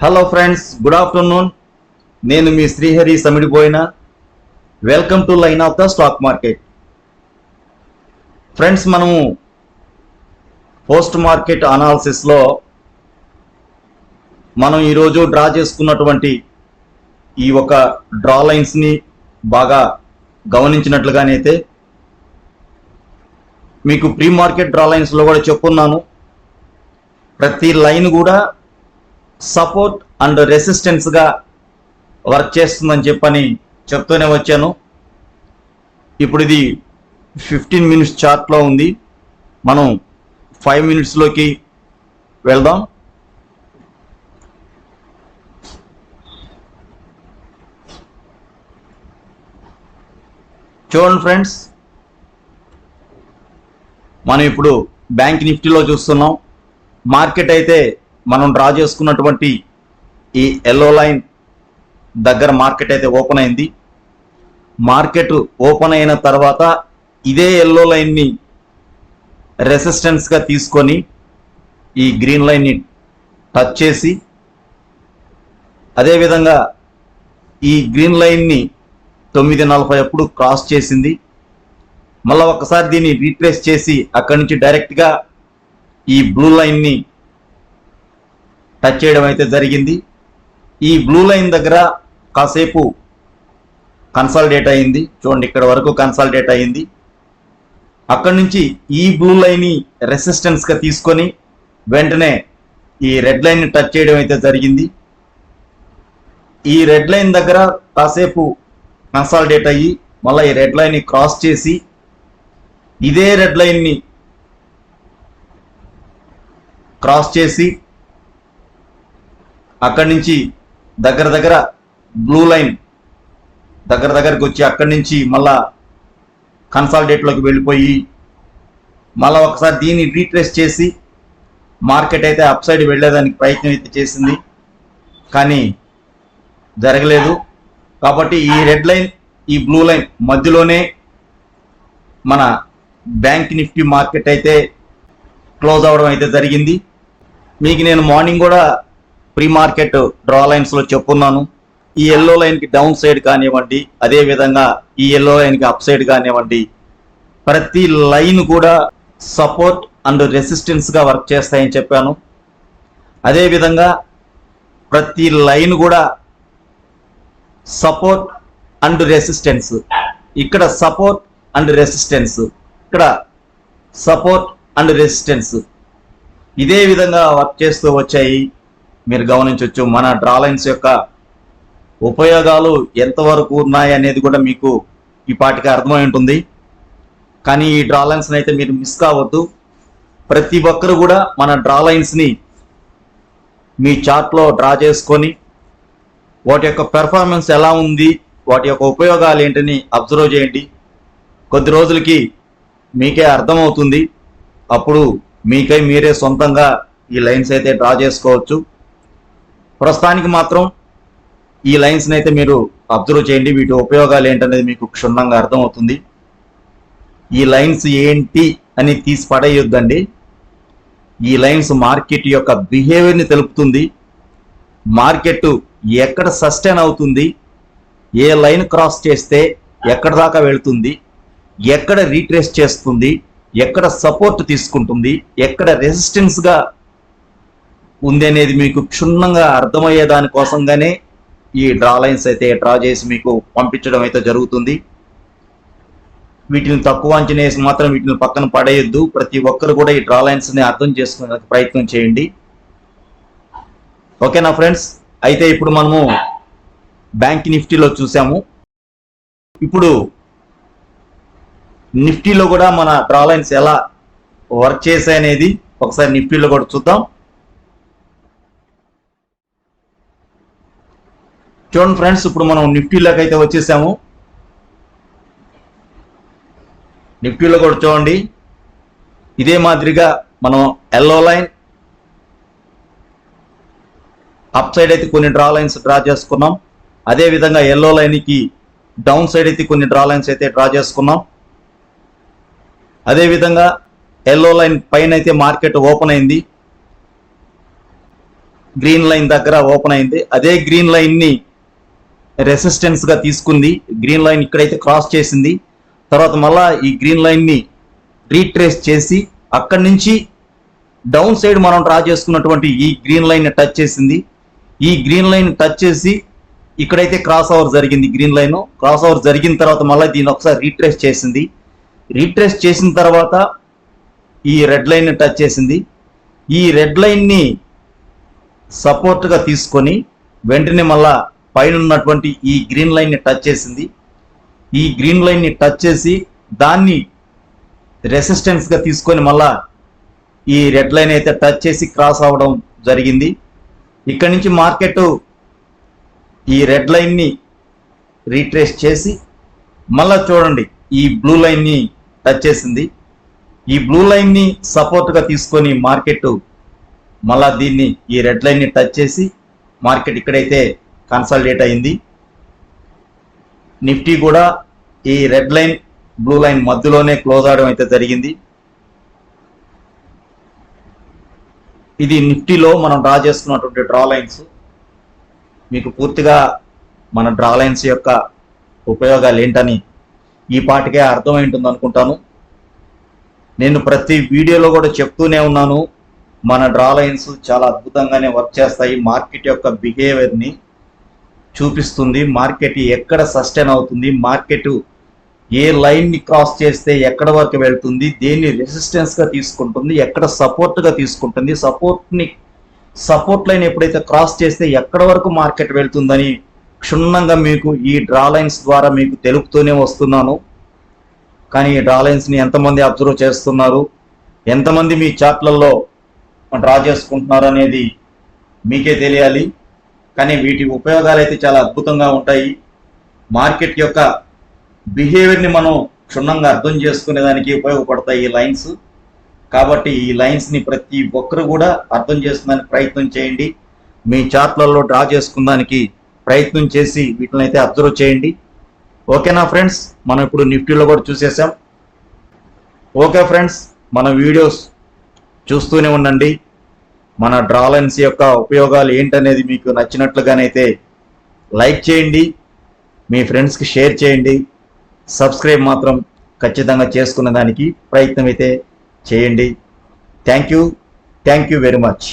Hello friends, good afternoon. నేను మీ శ్రీహరి సమిడిపోయిన. Welcome to line of the stock market. Friends, మనము పోస్ట్ మార్కెట్ అనాలిసిస్లో మనం ఈరోజు డ్రా చేసుకున్నటువంటి ఈ ఒక డ్రా లైన్స్ని బాగా గమనించినట్లుగానైతే మీకు ప్రీ మార్కెట్ డ్రా లైన్స్లో కూడా చెప్పున్నాను. ప్రతి లైన్ కూడా సపోర్ట్ అండ్ రెసిస్టెన్స్గా వర్క్ చేస్తుందని చెప్పని చెప్తూనే వచ్చాను. ఇప్పుడు ఇది 15 మినిట్స్ చార్ట్లో ఉంది. మనం 5 మినిట్స్లోకి వెళ్దాం. చూడండి ఫ్రెండ్స్, మనం ఇప్పుడు బ్యాంక్ నిఫ్టీలో చూస్తున్నాం. మార్కెట్ అయితే మనం డ్రా చేసుకున్నటువంటి ఈ ఎల్లో లైన్ దగ్గర మార్కెట్ అయితే ఓపెన్ అయింది. మార్కెట్ ఓపెన్ అయిన తర్వాత ఇదే ఎల్లో లైన్ని రెసిస్టెన్స్గా తీసుకొని ఈ గ్రీన్ లైన్ని టచ్ చేసి, అదేవిధంగా ఈ గ్రీన్ లైన్ని 9:40 అప్పుడు క్రాస్ చేసింది. మళ్ళీ ఒకసారి దీన్ని రీట్రేస్ చేసి అక్కడి నుంచి డైరెక్ట్గా ఈ బ్లూ లైన్ని టచ్ చేయడం అయితే జరిగింది. ఈ బ్లూ లైన్ దగ్గర కాసేపు కన్సాలిడేట్ అయింది. చూడండి, ఇక్కడ వరకు కన్సాలిడేట్ అయింది. అక్కడి నుంచి ఈ బ్లూ లైన్ని రెసిస్టెన్స్గా తీసుకొని వెంటనే ఈ రెడ్ లైన్ని టచ్ చేయడం అయితే జరిగింది. ఈ రెడ్ లైన్ దగ్గర కాసేపు కన్సాలిడేట్ అయ్యి మళ్ళీ ఈ రెడ్ లైన్ని క్రాస్ చేసి ఇదే రెడ్ లైన్ని క్రాస్ చేసి అక్కడి నుంచి దగ్గర బ్లూ లైన్ దగ్గరికి వచ్చి అక్కడి నుంచి మళ్ళా కన్సాలిడేట్లోకి వెళ్ళిపోయి మళ్ళీ ఒకసారి దీన్ని రీట్రేస్ చేసి మార్కెట్ అయితే అప్ సైడ్ వెళ్ళేదానికి ప్రయత్నం అయితే చేసింది, కానీ జరగలేదు. కాబట్టి ఈ రెడ్ లైన్, ఈ బ్లూ లైన్ మధ్యలోనే మన బ్యాంక్ నిఫ్టీ మార్కెట్ అయితే క్లోజ్ అవ్వడం అయితే జరిగింది. మీకు నేను మార్నింగ్ కూడా ప్రీ మార్కెట్ డ్రా లైన్స్లో చెప్పున్నాను. ఈ ఎల్లో లైన్కి డౌన్ సైడ్ కానివ్వండి, అదేవిధంగా ఈ ఎల్లో లైన్కి అప్ సైడ్ కానివ్వండి, ప్రతి లైన్ కూడా సపోర్ట్ అండ్ రెసిస్టెన్స్గా వర్క్ చేస్తాయని చెప్పాను. అదేవిధంగా ప్రతి లైన్ కూడా సపోర్ట్ అండ్ రెసిస్టెన్స్, ఇక్కడ సపోర్ట్ అండ్ రెసిస్టెన్స్, ఇక్కడ సపోర్ట్ అండ్ రెసిస్టెన్స్, ఇదే విధంగా వర్క్ చేస్తూ వచ్చాయి. మీరు గమనించవచ్చు. మన డ్రా లైన్స్ యొక్క ఉపయోగాలు ఎంతవరకు ఉన్నాయి అనేది కూడా మీకు ఈ పాటికి అర్థమై ఉంటుంది. కానీ ఈ డ్రా లైన్స్ని అయితే మీరు మిస్ కావద్దు. ప్రతి ఒక్కరు కూడా మన డ్రా లైన్స్ని మీ చార్ట్లో డ్రా చేసుకొని వాటి యొక్క పెర్ఫార్మెన్స్ ఎలా ఉంది, వాటి యొక్క ఉపయోగాలు ఏంటని అబ్జర్వ్ చేయండి. కొద్ది రోజులకి మీకే అర్థమవుతుంది. అప్పుడు మీకై మీరే సొంతంగా ఈ లైన్స్ అయితే డ్రా చేసుకోవచ్చు. ప్రస్తుతానికి మాత్రం ఈ లైన్స్ని అయితే మీరు అబ్జర్వ్ చేయండి. వీటి ఉపయోగాలు ఏంటనేది మీకు క్షుణ్ణంగా అర్థమవుతుంది. ఈ లైన్స్ ఏంటి అని తీసి పడేయొద్దండి. ఈ లైన్స్ మార్కెట్ యొక్క బిహేవియర్ని తెలుపుతుంది. మార్కెట్ ఎక్కడ సస్టైన్ అవుతుంది, ఏ లైన్ క్రాస్ చేస్తే ఎక్కడ దాకా వెళ్తుంది, ఎక్కడ రీట్రేస్ చేస్తుంది, ఎక్కడ సపోర్ట్ తీసుకుంటుంది, ఎక్కడ రెసిస్టెన్స్గా ఉంది అనేది మీకు క్షుణ్ణంగా అర్థమయ్యే దానికోసంగానే ఈ డ్రా లైన్స్ అయితే డ్రా చేసి మీకు పంపించడం అయితే జరుగుతుంది. వీటిని తక్కువ అంచనా వేసి మాత్రం వీటిని పక్కన పడేయొద్దు. ప్రతి ఒక్కరు కూడా ఈ డ్రా లైన్స్ని అర్థం చేసుకునే ప్రయత్నం చేయండి. ఓకేనా ఫ్రెండ్స్? అయితే ఇప్పుడు మనము బ్యాంక్ నిఫ్టీలో చూసాము. ఇప్పుడు నిఫ్టీలో కూడా మన డ్రా లైన్స్ ఎలా వర్క్ చేశాయనేది ఒకసారి నిఫ్టీలో కూడా చూద్దాం. చూడండి ఫ్రెండ్స్, ఇప్పుడు మనం నిఫ్టీలోకి అయితే వచ్చేసాము. నిఫ్టీలో కూడా చూడండి, ఇదే మాదిరిగా మనం ఎల్లో లైన్ అప్ సైడ్ అయితే కొన్ని డ్రా లైన్స్ డ్రా చేసుకున్నాం. అదేవిధంగా ఎల్లో లైన్కి డౌన్ సైడ్ అయితే కొన్ని డ్రా లైన్స్ అయితే డ్రా చేసుకున్నాం. అదేవిధంగా ఎల్లో లైన్ పైన అయితే మార్కెట్ ఓపెన్ అయింది. గ్రీన్ లైన్ దగ్గర ఓపెన్ అయింది. అదే గ్రీన్ లైన్ని రెసిస్టెన్స్గా తీసుకుంది. గ్రీన్ లైన్ ఇక్కడైతే క్రాస్ చేసింది. తర్వాత మళ్ళా ఈ గ్రీన్ లైన్ని రీట్రేస్ చేసి అక్కడి నుంచి డౌన్ సైడ్ మనం డ్రా చేసుకున్నటువంటి ఈ గ్రీన్ లైన్ టచ్ చేసింది. ఈ గ్రీన్ లైన్ టచ్ చేసి ఇక్కడైతే క్రాస్ ఓవర్ జరిగింది. గ్రీన్ లైన్ క్రాస్ ఓవర్ జరిగిన తర్వాత మళ్ళీ దీన్ని ఒకసారి రీట్రేస్ చేసింది. రీట్రేస్ చేసిన తర్వాత ఈ రెడ్ లైన్ టచ్ చేసింది. ఈ రెడ్ లైన్ని సపోర్ట్గా తీసుకొని వెంటనే మళ్ళా పైన ఉన్నటువంటి ఈ గ్రీన్ లైన్ని టచ్ చేసింది. ఈ గ్రీన్ లైన్ని టచ్ చేసి దాన్ని రెసిస్టెన్స్గా తీసుకొని మళ్ళా ఈ రెడ్ లైన్ అయితే టచ్ చేసి క్రాస్ అవ్వడం జరిగింది. ఇక్కడి నుంచి మార్కెట్ ఈ రెడ్ లైన్ని రీట్రేస్ చేసి మళ్ళా చూడండి ఈ బ్లూ లైన్ని టచ్ చేసింది. ఈ బ్లూ లైన్ని సపోర్ట్గా తీసుకొని మార్కెట్ మళ్ళా దీన్ని ఈ రెడ్ లైన్ని టచ్ చేసి మార్కెట్ ఇక్కడైతే కన్సాలిడేట్ అయింది. నిఫ్టీ కూడా ఈ రెడ్ లైన్ బ్లూ లైన్ మధ్యలోనే క్లోజ్ అవడం అయితే జరిగింది. ఇది నిఫ్టీలో మనం డ్రా చేసుకున్నటువంటి డ్రా లైన్స్. మీకు పూర్తిగా మన డ్రా లైన్స్ యొక్క ఉపయోగాలు ఏంటని ఈ పాటికే అర్థమై ఉంటుంది అనుకుంటాను. నేను ప్రతి వీడియోలో కూడా చెప్తూనే ఉన్నాను, మన డ్రా లైన్స్ చాలా అద్భుతంగానే వర్క్ చేస్తాయి. మార్కెట్ యొక్క బిహేవియర్ని చూపిస్తుంది. మార్కెట్ ఎక్కడ సస్టైన్ అవుతుంది, మార్కెట్ ఏ లైన్ని క్రాస్ చేస్తే ఎక్కడ వరకు వెళ్తుంది, దేన్ని రెసిస్టెన్స్గా తీసుకుంటుంది, ఎక్కడ సపోర్ట్గా తీసుకుంటుంది, సపోర్ట్ లైన్ ఎప్పుడైతే క్రాస్ చేస్తే ఎక్కడ వరకు మార్కెట్ వెళ్తుందని క్షుణ్ణంగా మీకు ఈ డ్రా లైన్స్ ద్వారా మీకు తెలుపుతూనే వస్తున్నాను. కానీ ఈ డ్రా లైన్స్ని ఎంతమంది అబ్జర్వ్ చేస్తున్నారు, ఎంతమంది మీ చార్ట్లలో డ్రా చేసుకుంటున్నారు అనేది మీకే తెలియాలి. కానీ వీటి ఉపయోగాలు అయితే చాలా అద్భుతంగా ఉంటాయి. మార్కెట్ యొక్క బిహేవియర్ని మనం క్షుణ్ణంగా అర్థం చేసుకునేదానికి ఉపయోగపడతాయి ఈ లైన్స్. కాబట్టి ఈ లైన్స్ని ప్రతి ఒక్కరు కూడా అర్థం చేసుకునేదానికి ప్రయత్నం చేయండి. మీ చార్ట్లలో డ్రా చేసుకునేదానికి ప్రయత్నం చేసి వీటిని అయితే అబ్జర్వ్ చేయండి. ఓకేనా ఫ్రెండ్స్, మనం ఇప్పుడు నిఫ్టీలో కూడా చూసేసాం. ఓకే ఫ్రెండ్స్, మన వీడియోస్ చూస్తూనే ఉండండి. మన డ్రా లైన్స్ యొక్క ఉపయోగాలు ఏంటనేది మీకు నచ్చినట్లుగానైతే లైక్ చేయండి, మీ ఫ్రెండ్స్కి షేర్ చేయండి, సబ్స్క్రైబ్ మాత్రం ఖచ్చితంగా చేసుకునే దానికి ప్రయత్నం అయితే చేయండి. Thank you very much.